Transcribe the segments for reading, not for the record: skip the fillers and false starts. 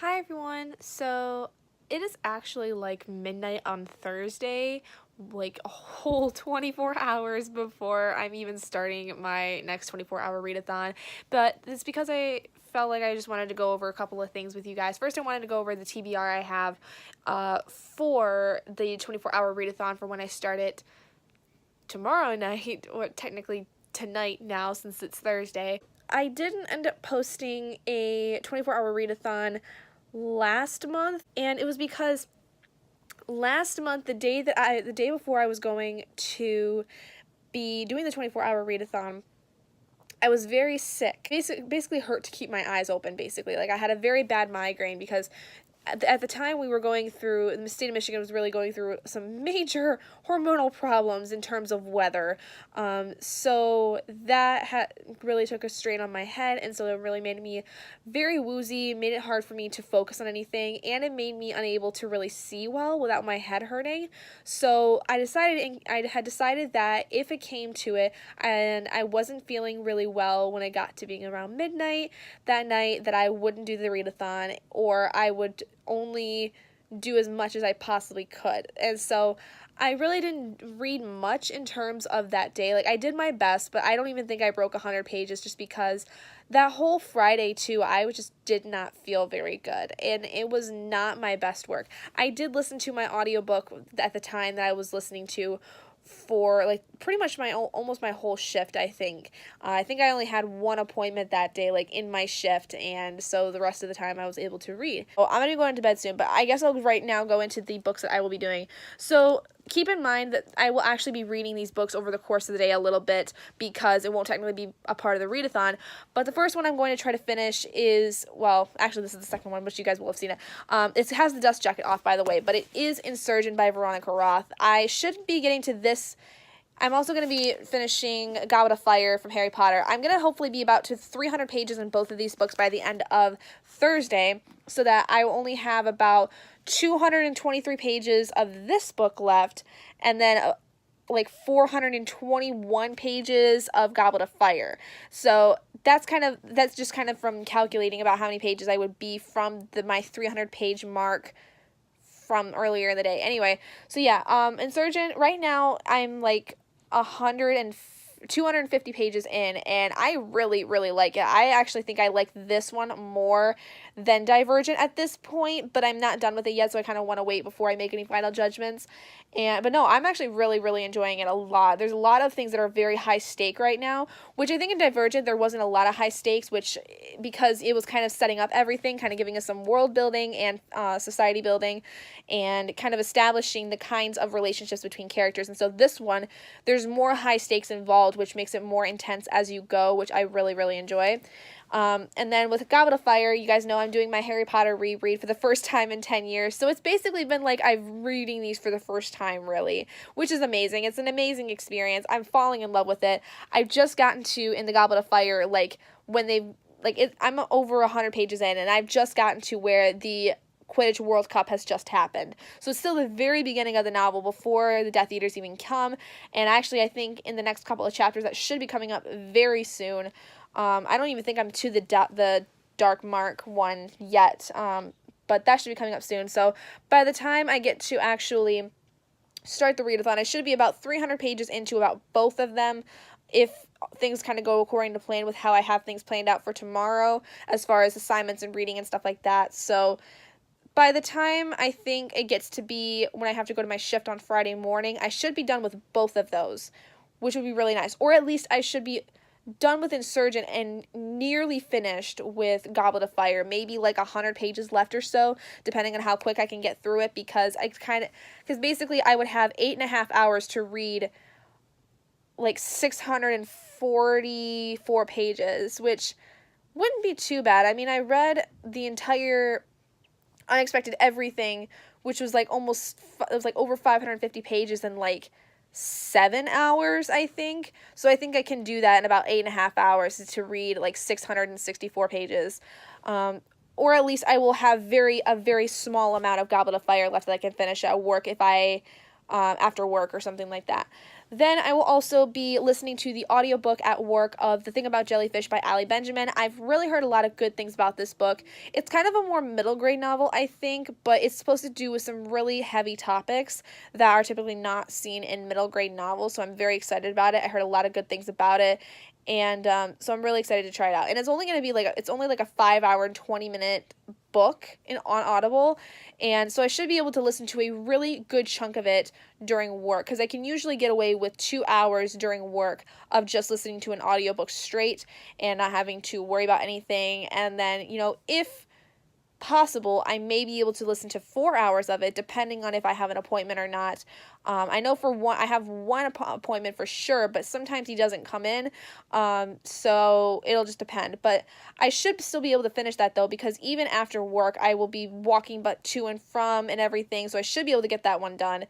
Hi everyone. So it is actually like midnight on Thursday, like a whole 24 hours before I'm even starting my next 24-hour readathon. But it's because I felt like I just wanted to go over a couple of things with you guys. First, I wanted to go over the TBR I have for the 24-hour readathon for when I start it tomorrow night, or technically tonight now since it's Thursday. I didn't end up posting a 24-hour readathon last month, and it was because last month, the day before I was going to be doing the 24-hour readathon, I was very sick. Basically hurt to keep my eyes open, basically. Like, I had a very bad migraine because at the time we were going through, the state of Michigan was really going through some major hormonal problems in terms of weather. So that really took a strain on my head, and so it really made me very woozy, made it hard for me to focus on anything, and it made me unable to really see well without my head hurting. So I had decided that if it came to it, and I wasn't feeling really well when I got to being around midnight that night, that I wouldn't do the readathon, or I would only do as much as I possibly could. And so I really didn't read much in terms of that day. Like, I did my best, but I don't even think I broke 100 pages just because that whole Friday too, I just did not feel very good, and it was not my best work. I did listen to my audiobook at the time that I was listening to for like pretty much almost my whole shift. I think I only had one appointment that day, like in my shift, and so the rest of the time I was able to read. So I'm gonna go into bed soon, but I guess I'll right now go into the books that I will be doing. So keep in mind that I will actually be reading these books over the course of the day a little bit because it won't technically be a part of the readathon. But the first one I'm going to try to finish is, well, actually this is the second one, which you guys will have seen it. It has the dust jacket off, by the way, but it is Insurgent by Veronica Roth. I should be getting to this. I'm also going to be finishing Goblet of Fire from Harry Potter. I'm going to hopefully be about to 300 pages in both of these books by the end of Thursday, so that I will only have about 223 pages of this book left, and then like 421 pages of Goblet of Fire. So that's just kind of from calculating about how many pages I would be from my 300 page mark from earlier in the day. Anyway, so yeah, Insurgent, right now I'm like 250 pages in, and I really, really like it. I actually think I like this one more than Divergent at this point, but I'm not done with it yet, so I kind of want to wait before I make any final judgments. But no, I'm actually really, really enjoying it a lot. There's a lot of things that are very high stake right now, which I think in Divergent there wasn't a lot of high stakes, because it was kind of setting up everything, kind of giving us some world building and society building, and kind of establishing the kinds of relationships between characters. And so this one, there's more high stakes involved, which makes it more intense as you go, which I really, really enjoy. And then with Goblet of Fire, you guys know I'm doing my Harry Potter reread for the first time in 10 years. So it's basically been like I'm reading these for the first time, really, which is amazing. It's an amazing experience. I'm falling in love with it. I've just gotten to, in the Goblet of Fire, like, when I'm over 100 pages in, and I've just gotten to where the Quidditch World Cup has just happened. So it's still the very beginning of the novel before the Death Eaters even come. And actually, I think in the next couple of chapters that should be coming up very soon. I don't even think I'm to the Dark Mark one yet, but that should be coming up soon. So by the time I get to actually start the readathon, I should be about 300 pages into about both of them, if things kind of go according to plan with how I have things planned out for tomorrow as far as assignments and reading and stuff like that. So by the time I think it gets to be when I have to go to my shift on Friday morning, I should be done with both of those, which would be really nice. Or at least I should be done with Insurgent and nearly finished with Goblet of Fire. Maybe like 100 pages left or so, depending on how quick I can get through it, because basically I would have 8.5 hours to read like 644 pages, which wouldn't be too bad. I mean, I read the entire Unexpected Everything, which was like over 550 pages in like 7 hours, I think. So I think I can do that in about 8.5 hours to read like 664 pages. Or at least I will have a very small amount of Goblet of Fire left that I can finish at work if I after work or something like that. Then I will also be listening to the audiobook at work of The Thing About Jellyfish by Ali Benjamin. I've really heard a lot of good things about this book. It's kind of a more middle grade novel, I think, but it's supposed to do with some really heavy topics that are typically not seen in middle grade novels, so I'm very excited about it. I heard a lot of good things about it, and so I'm really excited to try it out. And it's only going to be it's only like a 5-hour and 20-minute book on Audible, and so I should be able to listen to a really good chunk of it during work, because I can usually get away with 2 hours during work of just listening to an audiobook straight and not having to worry about anything. And then, if possible, I may be able to listen to 4 hours of it, depending on if I have an appointment or not. I know I have one appointment for sure, but sometimes he doesn't come in, so it'll just depend. But I should still be able to finish that, though, because even after work, I will be walking but to and from and everything, so I should be able to get that one done.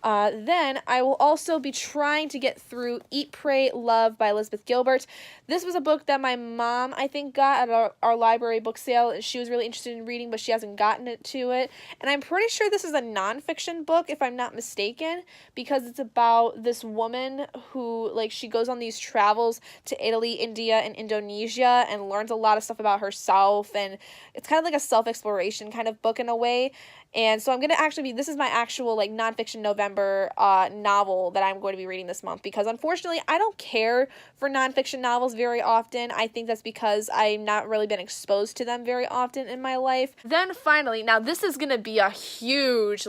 Then I will also be trying to get through Eat, Pray, Love by Elizabeth Gilbert. This was a book that my mom, I think, got at our library book sale. She was really interested in reading, but she hasn't gotten to it. And I'm pretty sure this is a nonfiction book, if I'm not mistaken, because it's about this woman who, she goes on these travels to Italy, India, and Indonesia and learns a lot of stuff about herself. And it's kind of like a self-exploration kind of book in a way. And so I'm going to this is my actual, nonfiction November novel that I'm going to be reading this month, because unfortunately I don't care for nonfiction novels very often. I think that's because I've not really been exposed to them very often in my life. Then finally, now this is going to be a huge,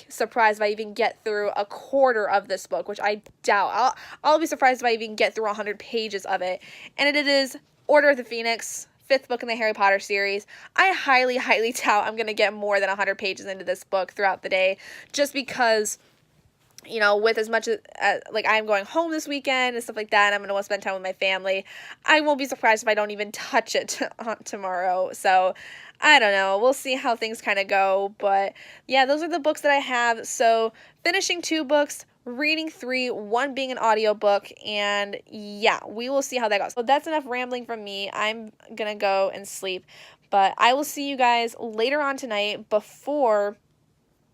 surprise if I even get through a quarter of this book, which I doubt. I'll be surprised if I even get through 100 pages of it. And it is Order of the Phoenix, 5th book in the Harry Potter series. I highly, highly doubt I'm going to get more than 100 pages into this book throughout the day, just because, with as much as, I'm going home this weekend and stuff like that, and I'm going to want to spend time with my family, I won't be surprised if I don't even touch it tomorrow. So, I don't know. We'll see how things kind of go. But, yeah, those are the books that I have. So, finishing 2 books, reading 3, 1 being an audiobook, and yeah, we will see how that goes. So that's enough rambling from me. I'm gonna go and sleep, but I will see you guys later on tonight before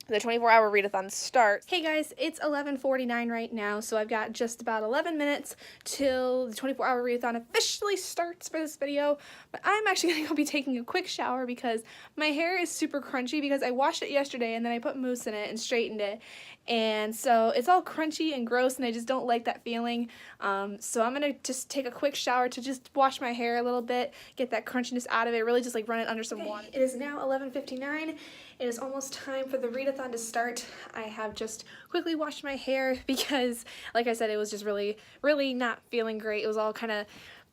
the 24-hour readathon starts. Hey guys, it's 11:49 right now, so I've got just about 11 minutes till the 24-hour readathon officially starts for this video, but I'm actually going to go be taking a quick shower because my hair is super crunchy because I washed it yesterday and then I put mousse in it and straightened it, and so it's all crunchy and gross and I just don't like that feeling. So I'm going to just take a quick shower to just wash my hair a little bit, get that crunchiness out of it, really just run it under some water. It is now 11:59. It is almost time for the readathon to start. I have just quickly washed my hair because, like I said, it was just really, really not feeling great. It was all kind of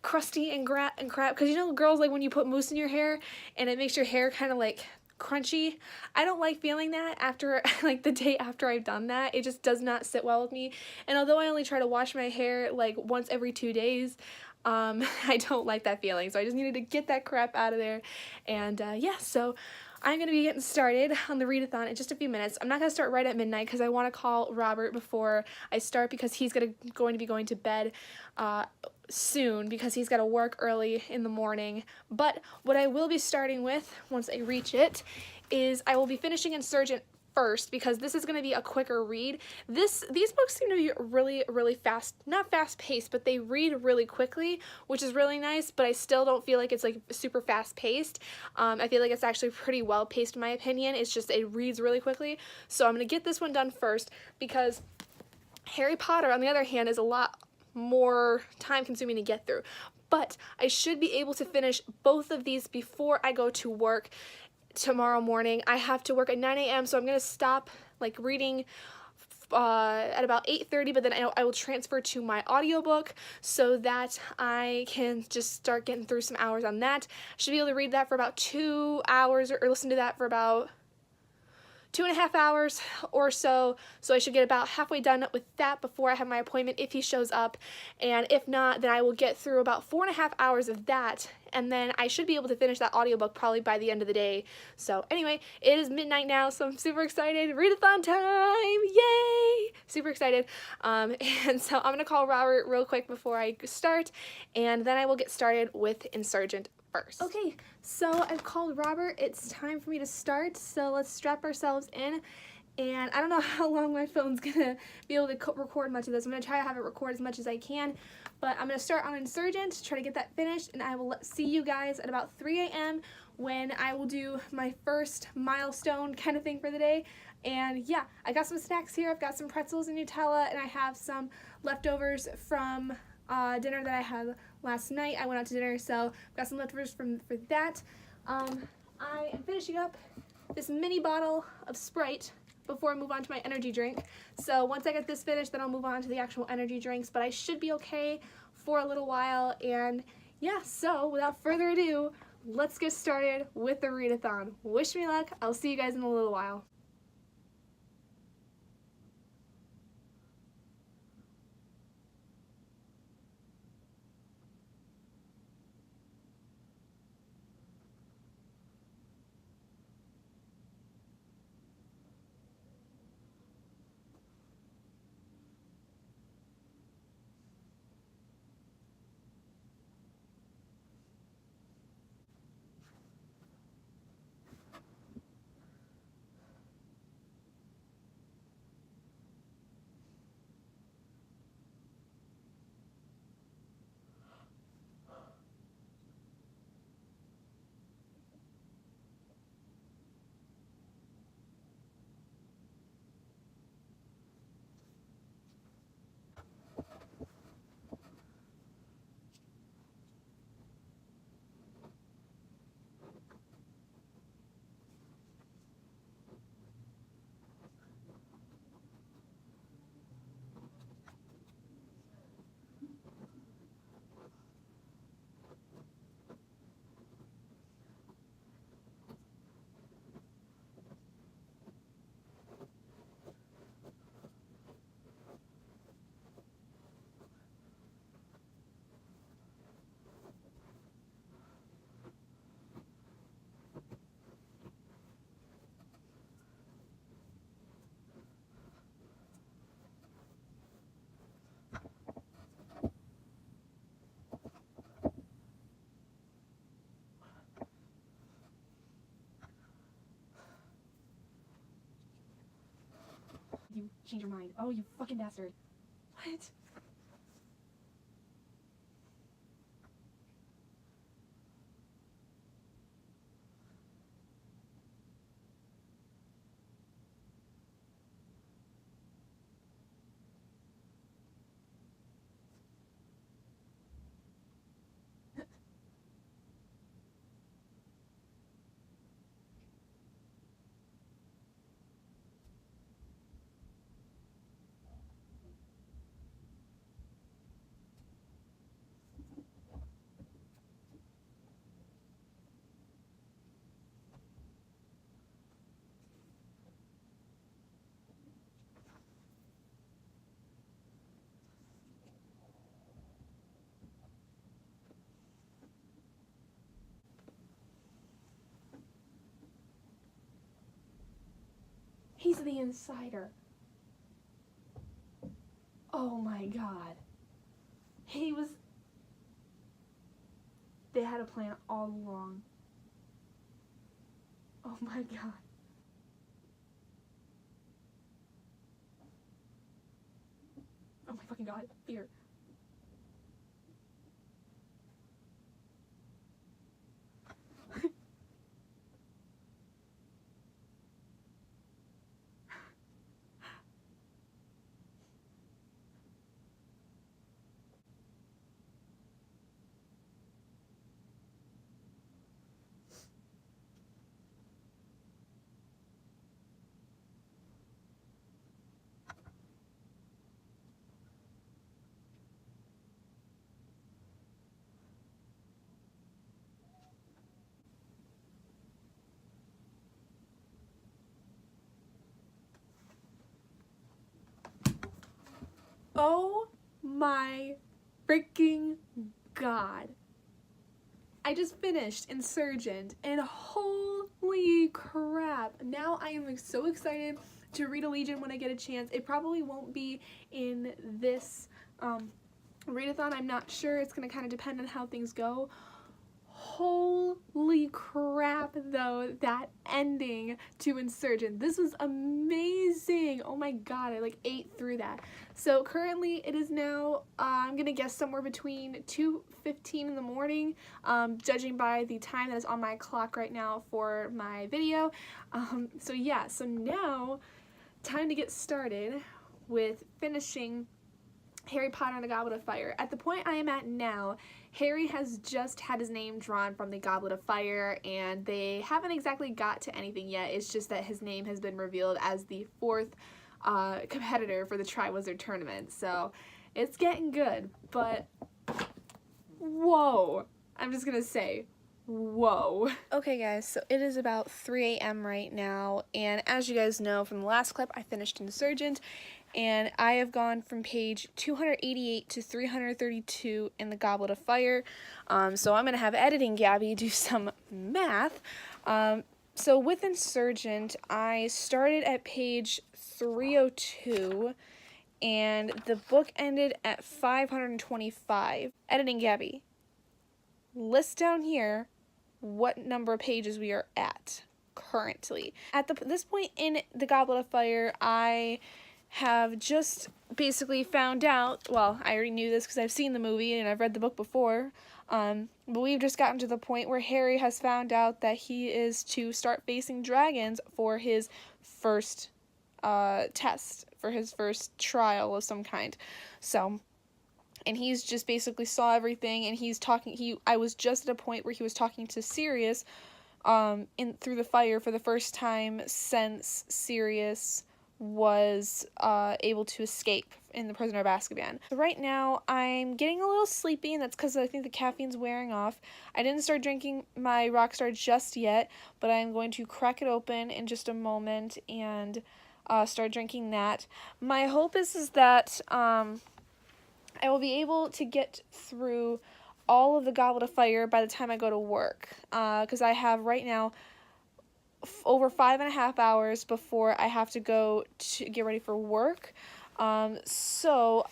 crusty and crap, because girls, when you put mousse in your hair and it makes your hair kind of crunchy. I don't like feeling that after the day after I've done that. It just does not sit well with me. And although I only try to wash my hair once every 2 days, I don't like that feeling. So I just needed to get that crap out of there. And yeah, so I'm going to be getting started on the readathon in just a few minutes. I'm not going to start right at midnight because I want to call Robert before I start, because he's going to be going to bed soon because he's got to work early in the morning. But what I will be starting with once I reach it is I will be finishing Insurgent first, because this is going to be a quicker read. These books seem to be really, really fast, not fast paced, but they read really quickly, which is really nice, but I still don't feel like it's super fast paced. I feel like it's actually pretty well paced in my opinion. It's just, it reads really quickly. So I'm going to get this one done first, because Harry Potter, on the other hand, is a lot more time consuming to get through. But I should be able to finish both of these before I go to work tomorrow morning. I have to work at 9 a.m. so I'm going to stop reading at about 8:30, but then I will transfer to my audiobook so that I can just start getting through some hours on that. I should be able to read that for about 2 hours or listen to that for about 2.5 hours or so, so I should get about halfway done with that before I have my appointment if he shows up, and if not, then I will get through about 4.5 hours of that, and then I should be able to finish that audiobook probably by the end of the day. So anyway, it is midnight now, so I'm super excited. Readathon time! Yay! Super excited. And so I'm going to call Robert real quick before I start, and then I will get started with Insurgent first. Okay, so I've called Robert. It's time for me to start, so let's strap ourselves in and I don't know how long my phone's gonna be able to record much of this. I'm gonna try to have it record as much as I can, but I'm gonna start on Insurgent, try to get that finished, and I will see you guys at about 3 a.m. when I will do my first milestone kind of thing for the day. And yeah, I got some snacks here. I've got some pretzels and Nutella, and I have some leftovers from dinner that I had last night. I went out to dinner, so I've got some leftovers for that. I am finishing up this mini bottle of Sprite before I move on to my energy drink. So once I get this finished, then I'll move on to the actual energy drinks, but I should be okay for a little while. And yeah, so without further ado, let's get started with the readathon. Wish me luck. I'll see you guys in a little while. You change your mind. Oh, you fucking bastard. What? He's the insider. Oh my god. He was... They had a plan all along. Oh my god. Oh my fucking god. Fear. Oh my freaking god. I just finished Insurgent, and holy crap. Now I am so excited to read Allegiant when I get a chance. It probably won't be in this readathon. I'm not sure. It's going to kind of depend on how things go. Holy crap, though, that ending to Insurgent. This was amazing. Oh my god, I like ate through that. So currently it is now, I'm gonna guess somewhere between 2:15 in the morning, judging by the time that is on my clock right now for my video. So yeah, so now time to get started with finishing Harry Potter and the Goblet of Fire. At the point I am at now, Harry has just had his name drawn from the Goblet of Fire, and they haven't exactly got to anything yet. It's just that his name has been revealed as the 4th competitor for the Triwizard Tournament. So it's getting good, but whoa. I'm just gonna say, whoa. Okay guys, so it is about 3 a.m. right now, and as you guys know from the last clip, I finished Insurgent, and I have gone from page 288 to 332 in the Goblet of Fire. So I'm going to have Editing Gabby do some math. So with Insurgent, I started at page 302, and the book ended at 525. Editing Gabby, list down here what number of pages we are at currently. At this point in the Goblet of Fire, I have just basically found out, well, I already knew this because I've seen the movie and I've read the book before, but we've just gotten to the point where Harry has found out that he is to start facing dragons for his first test, for his first trial of some kind. So, and he's just basically saw everything, and he's talking, I was just at a point where he was talking to Sirius through the fire for the first time since Sirius was able to escape in the Prisoner of Azkaban. So right now, I'm getting a little sleepy, and that's because I think the caffeine's wearing off. I didn't start drinking my Rockstar just yet, but I'm going to crack it open in just a moment and start drinking that. My hope is that I will be able to get through all of the Goblet of Fire by the time I go to work, because I have right now over 5.5 hours before I have to go to get ready for work. So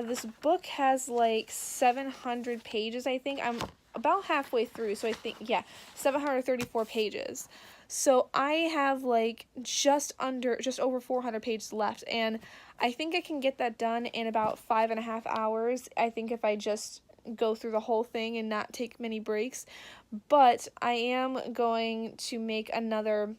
this book has like 700 pages, I think. I'm about halfway through, so I think, yeah, 734 pages. So I have like just over 400 pages left, and I think I can get that done in about 5.5 hours. I think if I just go through the whole thing and not take many breaks. But I am going to make another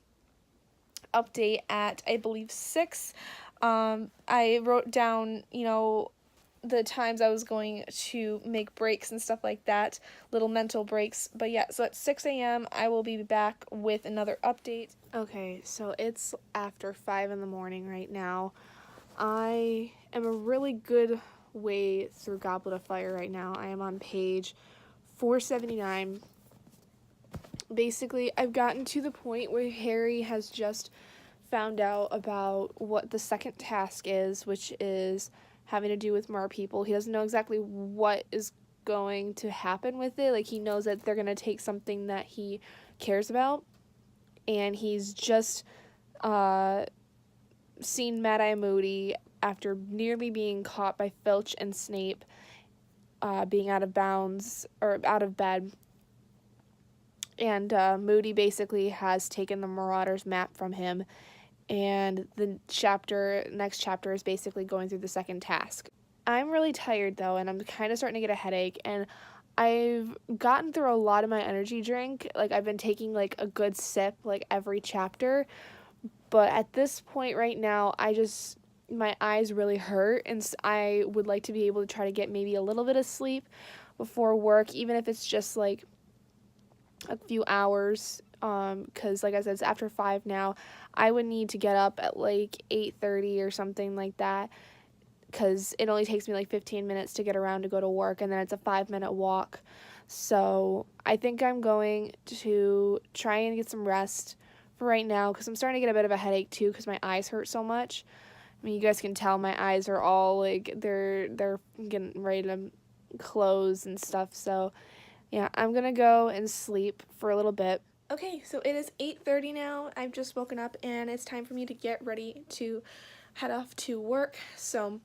update at, I believe, 6. I wrote down, the times I was going to make breaks and stuff like that, little mental breaks. But yeah, so at 6 a.m. I will be back with another update. Okay, so it's after 5 in the morning right now. I am a really good way through Goblet of Fire right now. I am on page 479. Basically, I've gotten to the point where Harry has just found out about what the second task is, which is having to do with more people. He doesn't know exactly what is going to happen with it. Like, he knows that they're going to take something that he cares about, and he's just seen Mad-Eye Moody after nearly being caught by Filch and Snape being out of bounds, or out of bed. And Moody basically has taken the Marauder's map from him, and the next chapter is basically going through the second task. I'm really tired though, and I'm kind of starting to get a headache, and I've gotten through a lot of my energy drink. Like, I've been taking like a good sip like every chapter, but at this point right now, my eyes really hurt, and I would like to be able to try to get maybe a little bit of sleep before work, even if it's just like a few hours, because like I said, it's after 5 now. I would need to get up at like 8:30 or something like that, because it only takes me like 15 minutes to get around to go to work, and then it's a 5-minute walk. So I think I'm going to try and get some rest for right now, because I'm starting to get a bit of a headache too, because my eyes hurt so much. I mean, you guys can tell my eyes are all like, they're getting ready to close and stuff. So yeah, I'm gonna go and sleep for a little bit. Okay, so it is 8:30 now. I've just woken up, and it's time for me to get ready to head off to work. So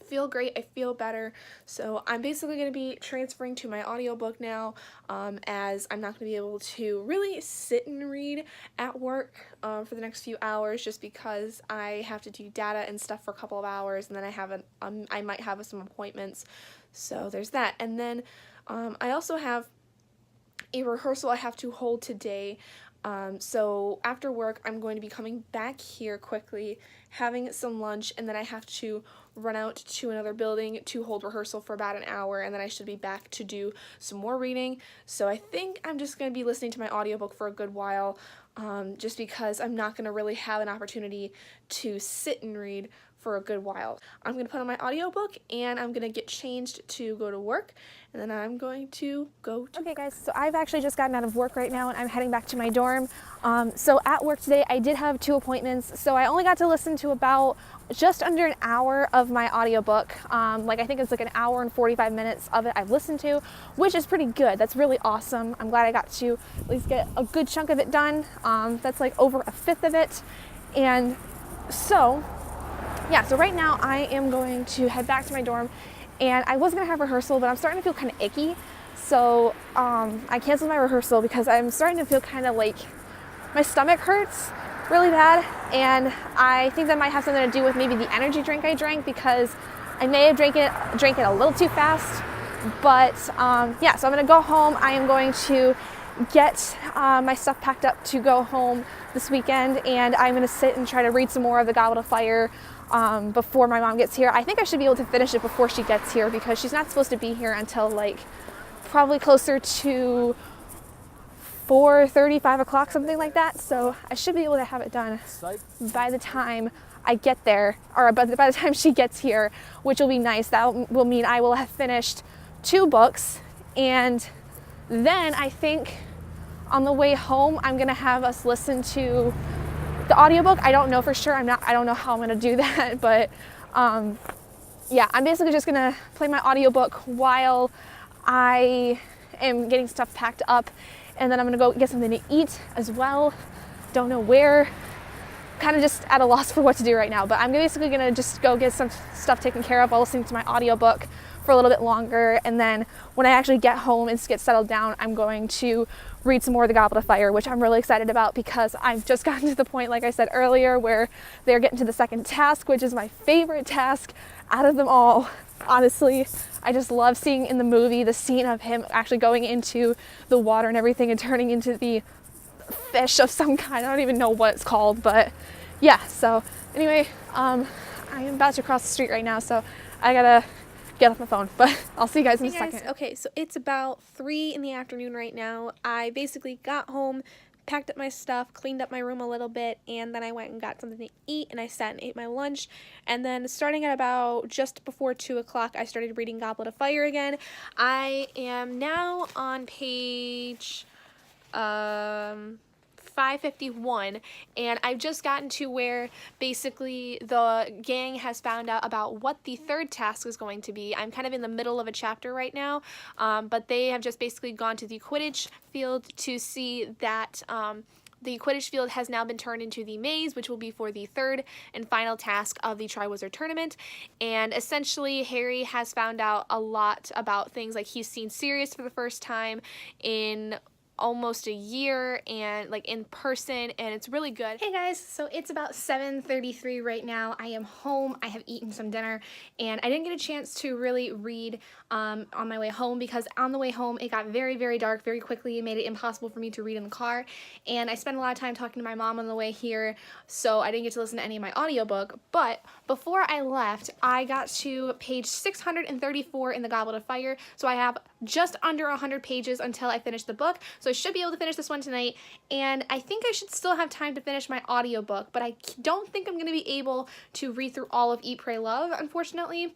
feel great, I feel better. So I'm basically going to be transferring to my audiobook now, as I'm not going to be able to really sit and read at work for the next few hours, just because I have to do data and stuff for a couple of hours, and then I might have some appointments. So there's that. And then I also have a rehearsal I have to hold today. So after work, I'm going to be coming back here quickly, having some lunch, and then I have to run out to another building to hold rehearsal for about an hour, and then I should be back to do some more reading. So I think I'm just going to be listening to my audiobook for a good while, just because I'm not going to really have an opportunity to sit and read for a good while. I'm going to put on my audiobook, and I'm going to get changed to go to work, and then I'm going to go to... Okay guys, so I've actually just gotten out of work right now and I'm heading back to my dorm. So at work today I did have 2 appointments, so I only got to listen to about just under an hour of my audiobook. Like I think it's like an hour and 45 minutes of it I've listened to, which is pretty good. That's really awesome. I'm glad I got to at least get a good chunk of it done. That's like over a fifth of it. And so yeah, so right now I am going to head back to my dorm, and I was gonna have rehearsal, but I'm starting to feel kind of icky. So I canceled my rehearsal because I'm starting to feel kind of like my stomach hurts really bad, and I think that might have something to do with maybe the energy drink I drank, because I may have drank it a little too fast. But yeah, so I'm gonna go home. I am going to get my stuff packed up to go home this weekend, and I'm gonna sit and try to read some more of the Goblet of Fire before my mom gets here. I think I should be able to finish it before she gets here, because she's not supposed to be here until like probably closer to 4:30, 5 o'clock, something like that. So I should be able to have it done by the time I get there, or by the time she gets here, which will be nice. That will mean I will have finished 2 books, and then I think on the way home I'm gonna have us listen to the audiobook. I don't know for sure. I don't know how I'm gonna do that, but yeah, I'm basically just gonna play my audiobook while I am getting stuff packed up, and then I'm gonna go get something to eat as well. Don't know where. Kind of just at a loss for what to do right now, but I'm basically gonna just go get some stuff taken care of while listening to my audiobook for a little bit longer, and then when I actually get home and get settled down, I'm going to read some more of the Goblet of Fire, which I'm really excited about, because I've just gotten to the point, like I said earlier, where they're getting to the second task, which is my favorite task out of them all. Honestly, I just love seeing in the movie the scene of him actually going into the water and everything and turning into the fish of some kind. I don't even know what it's called, but yeah. So anyway, I am about to cross the street right now, so I gotta get off my phone, but I'll see you guys in a second. Okay, so it's about 3 in the afternoon right now. I basically got home, packed up my stuff, cleaned up my room a little bit, and then I went and got something to eat, and I sat and ate my lunch. And then starting at about just before 2 o'clock, I started reading Goblet of Fire again. I am now on page 551, and I've just gotten to where basically the gang has found out about what the third task is going to be. I'm kind of in the middle of a chapter right now, but they have just basically gone to the Quidditch field to see that the Quidditch field has now been turned into the maze, which will be for the third and final task of the Triwizard Tournament. And essentially, Harry has found out a lot about things, like he's seen Sirius for the first time in almost a year, and like in person, and it's really good. Hey guys, so it's about 7:33 right now. I am home. I have eaten some dinner, and I didn't get a chance to really read on my way home, because on the way home it got very, very dark very quickly. It made it impossible for me to read in the car, and I spent a lot of time talking to my mom on the way here, so I didn't get to listen to any of my audiobook. But before I left, I got to page 634 in the Goblet of Fire, so I have just under 100 pages until I finish the book. So I should be able to finish this one tonight, and I think I should still have time to finish my audiobook, but I don't think I'm going to be able to read through all of Eat, Pray, Love, unfortunately,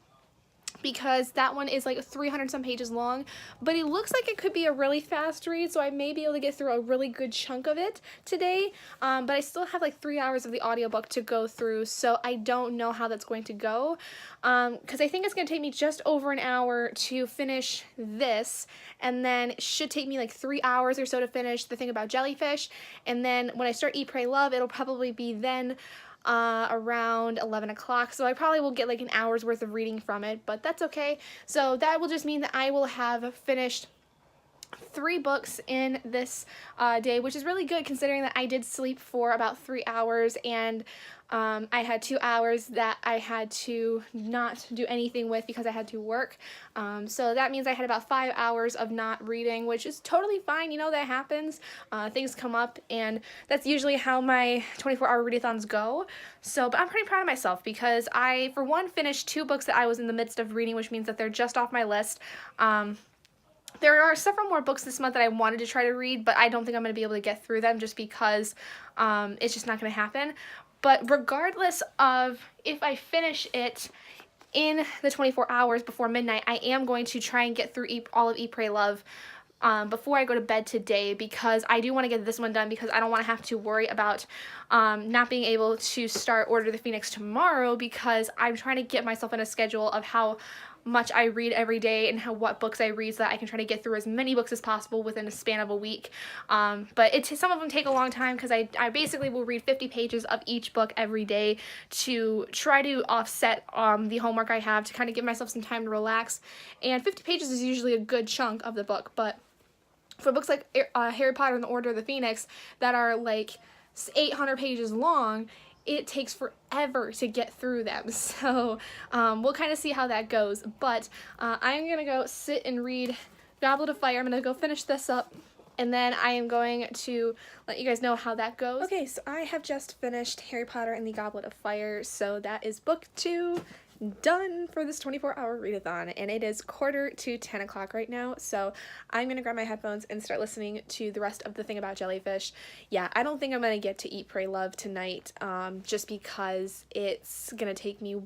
because that one is like 300 some pages long, but it looks like it could be a really fast read, so I may be able to get through a really good chunk of it today, but I still have like 3 hours of the audiobook to go through, so I don't know how that's going to go, because I think it's going to take me just over an hour to finish this, and then it should take me like 3 hours or so to finish the thing about jellyfish, and then when I start Eat, Pray, Love, it'll probably be then around 11 o'clock, so I probably will get like an hour's worth of reading from it, but that's okay. So that will just mean that I will have finished 3 books in this day, which is really good considering that I did sleep for about 3 hours, and I had 2 hours that I had to not do anything with because I had to work. So that means I had about 5 hours of not reading, which is totally fine. You know, that happens. Things come up, and that's usually how my 24-hour readathons go. So, but I'm pretty proud of myself because I, for one, finished 2 books that I was in the midst of reading, which means that they're just off my list. There are several more books this month that I wanted to try to read, but I don't think I'm going to be able to get through them just because it's just not going to happen. But regardless of if I finish it in the 24 hours before midnight, I am going to try and get through all of Eat, Pray, Love before I go to bed today, because I do want to get this one done because I don't want to have to worry about not being able to start Order of the Phoenix tomorrow, because I'm trying to get myself in a schedule of how much I read every day and what books I read so that I can try to get through as many books as possible within a span of a week. But some of them take a long time because I basically will read 50 pages of each book every day to try to offset the homework I have, to kind of give myself some time to relax. And 50 pages is usually a good chunk of the book, but for books like Harry Potter and the Order of the Phoenix that are like 800 pages long, it takes forever to get through them. So we'll kind of see how that goes. But I'm going to go sit and read Goblet of Fire. I'm going to go finish this up, and then I am going to let you guys know how that goes. Okay, so I have just finished Harry Potter and the Goblet of Fire. So that is book 2 done for this 24-hour readathon, and it is 9:45 right now, so I'm gonna grab my headphones and start listening to the rest of The Thing About Jellyfish. Yeah, I don't think I'm gonna get to Eat, Pray, Love tonight, just because it's gonna take me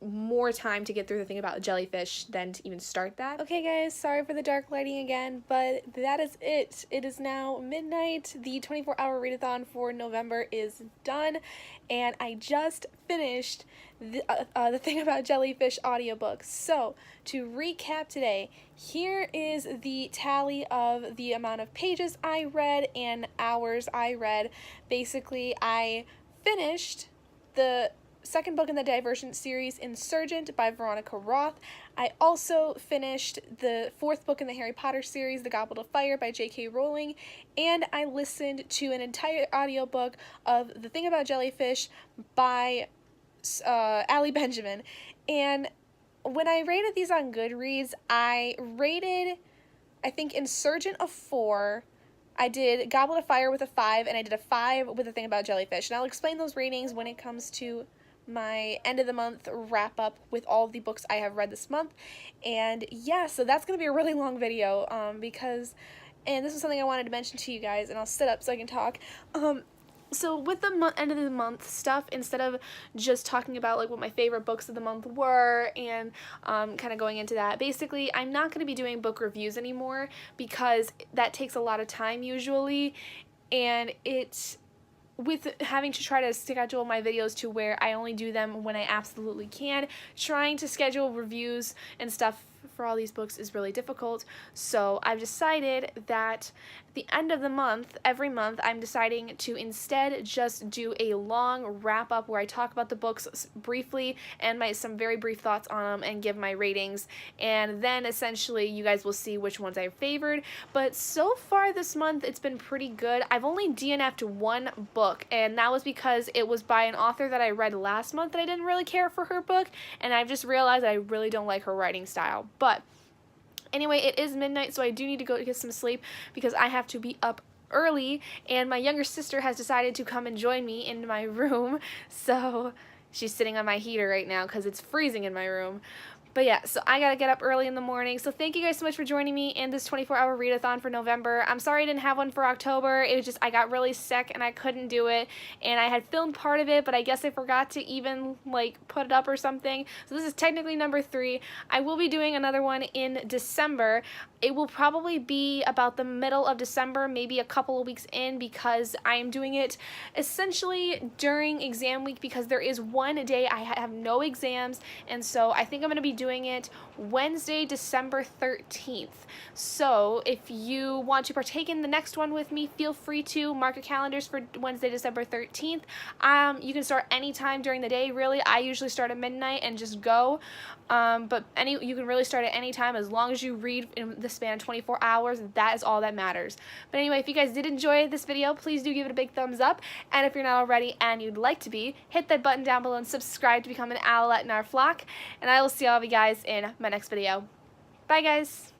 more time to get through The Thing About Jellyfish than to even start that. Okay guys, sorry for the dark lighting again, but that is it. It is now midnight. The 24-hour readathon for November is done, and I just finished the Thing About Jellyfish audiobook. So, to recap today, here is the tally of the amount of pages I read and hours I read. Basically, I finished the second book in the Divergent series, Insurgent by Veronica Roth. I also finished the 4th book in the Harry Potter series, The Goblet of Fire by J.K. Rowling, and I listened to an entire audiobook of The Thing About Jellyfish by Allie Benjamin. And when I rated these on Goodreads, I rated, I think, Insurgent a 4, I did Goblet of Fire with a 5, and I did a 5 with The Thing About Jellyfish. And I'll explain those ratings when it comes to my end of the month wrap up with all of the books I have read this month. And yeah, so that's going to be a really long video because, and this is something I wanted to mention to you guys, and I'll sit up so I can talk. So with the end of the month stuff, instead of just talking about like what my favorite books of the month were and kind of going into that, basically I'm not going to be doing book reviews anymore because that takes a lot of time usually, and it's with having to try to schedule my videos to where I only do them when I absolutely can, trying to schedule reviews and stuff for all these books is really difficult. So I've decided that at the end of the month, every month, I'm deciding to instead just do a long wrap up where I talk about the books briefly and some very brief thoughts on them and give my ratings, and then essentially you guys will see which ones I favored. But so far this month it's been pretty good. I've only DNF'd 1 book, and that was because it was by an author that I read last month that I didn't really care for her book, and I've just realized I really don't like her writing style. But anyway, it is midnight, so I do need to go get some sleep because I have to be up early, and my younger sister has decided to come and join me in my room, so she's sitting on my heater right now because it's freezing in my room. But yeah, so I gotta get up early in the morning. So thank you guys so much for joining me in this 24-hour readathon for November. I'm sorry I didn't have one for October. It was just I got really sick and I couldn't do it. And I had filmed part of it, but I guess I forgot to even like put it up or something. So this is technically number 3. I will be doing another one in December. It will probably be about the middle of December, maybe a couple of weeks in, because I am doing it essentially during exam week because there is one day I have no exams, and so I think I'm going to be doing doing it Wednesday, December 13th. So if you want to partake in the next one with me, feel free to mark your calendars for Wednesday, December 13th. You can start anytime during the day, really. I usually start at midnight and just go. But you can really start at any time as long as you read in the span of 24 hours. That is all that matters. But anyway, if you guys did enjoy this video, please do give it a big thumbs up. And if you're not already and you'd like to be, hit that button down below and subscribe to become an owlet in our flock. And I will see all of you guys in my next video. Bye, guys.